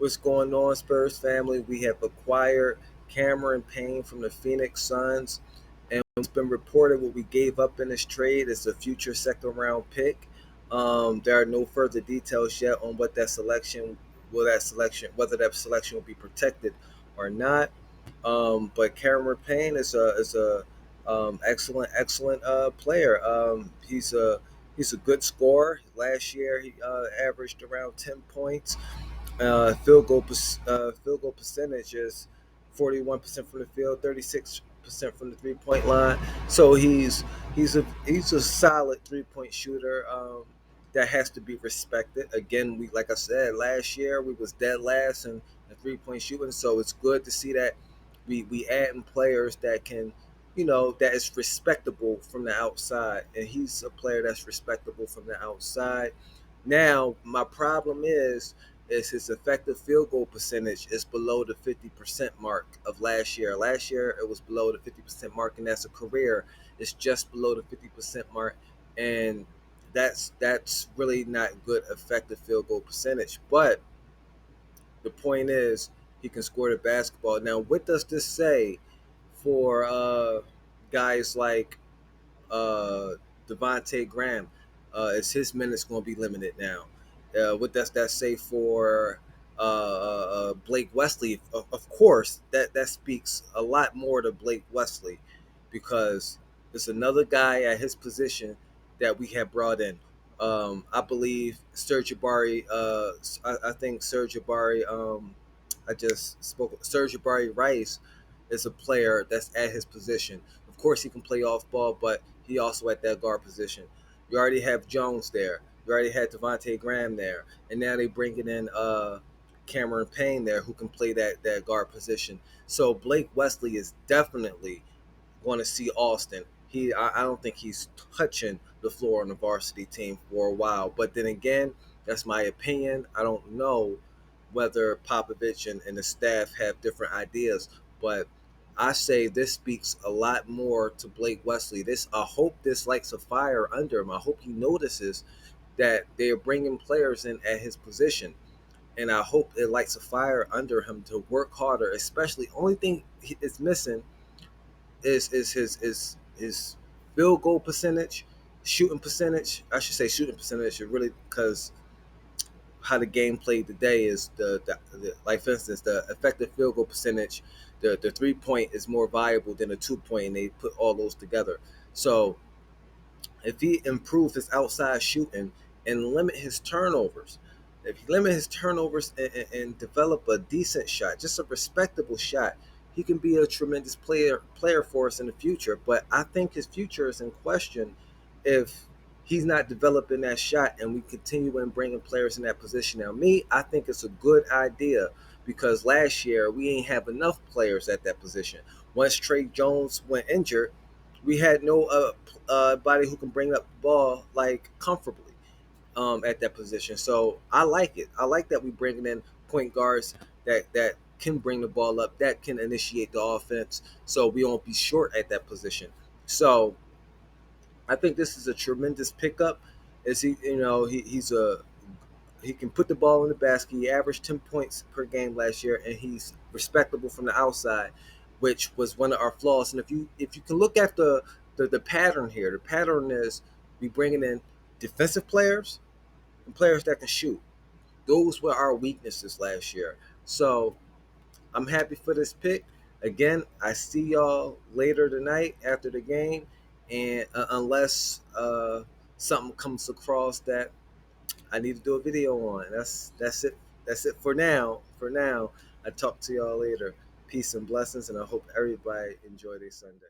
What's going on, Spurs family? We have acquired Cameron Payne from the Phoenix Suns, and it's been reported what we gave up in this trade is a future second round pick. There are no further details yet on what that selection, whether that selection will be protected or not. But Cameron Payne is a excellent player. He's a good scorer. Last year he averaged around 10 points. Field goal percentage is 41% from the field, 36% from the 3 point line. So he's a solid 3 point shooter. That has to be respected. Again, we like I said last year we was dead last in 3 point shooting. So it's good to see that we adding players that can, that is respectable from the outside, and he's a player that's respectable from the outside. Now, my problem is his effective field goal percentage is below the 50% mark of last year. Last year it was below the 50% mark, and that's a career. It's just below the 50% mark, and that's really not good effective field goal percentage. But the point is, he can score the basketball. Now, what does this say for guys like uh, Devontae Graham? Is his minutes going to be limited now? What does that say for Blake Wesley? Of course, that speaks a lot more to Blake Wesley because there's another guy at his position that we have brought in. I believe Serge Ibaka. I think Serge Ibaka. I just spoke. Serge Ibaka Rice is a player that's at his position. Of course, he can play off ball, but he also at that guard position. You already have Jones there. You already had Devontae Graham there, and now they bringing in Cameron Payne there, who can play that guard position. So Blake Wesley is definitely going to see Austin. I don't think he's touching the floor on the varsity team for a while. But then again, that's my opinion. I don't know whether Popovich and the staff have different ideas, but I say this speaks a lot more to Blake Wesley. I hope this lights a fire under him. I hope he notices that they are bringing players in at his position, and I hope it lights a fire under him to work harder. Especially, only thing is missing is his field goal percentage, shooting percentage. I should say shooting percentage. Really, because how the game played today is the like for instance the effective field goal percentage, the 3 point is more valuable than a 2 point, and they put all those together. So if he improves his outside shooting and limit his turnovers, if he limit his turnovers and develop a decent shot, just a respectable shot, he can be a tremendous player for us in the future. But I think his future is in question if he's not developing that shot and we continue in bringing players in that position. Now, I think it's a good idea because last year we ain't have enough players at that position. Once Trey Jones went injured, we had no body who can bring up the ball like comfortably at that position. So I like it. I like that we bringing in point guards that can bring the ball up, that can initiate the offense, so we won't be short at that position. So I think this is a tremendous pickup. Is he can put the ball in the basket. He averaged 10 points per game last year, and he's respectable from the outside, which was one of our flaws. And if you can look at the pattern here, the pattern is we bringing in defensive players and players that can shoot. Those were our weaknesses last year. So I'm happy for this pick. Again, I see y'all later tonight after the game, and unless something comes across that I need to do a video on. That's it. That's it for now. For now, I talk to y'all later. Peace and blessings, and I hope everybody enjoy their Sunday.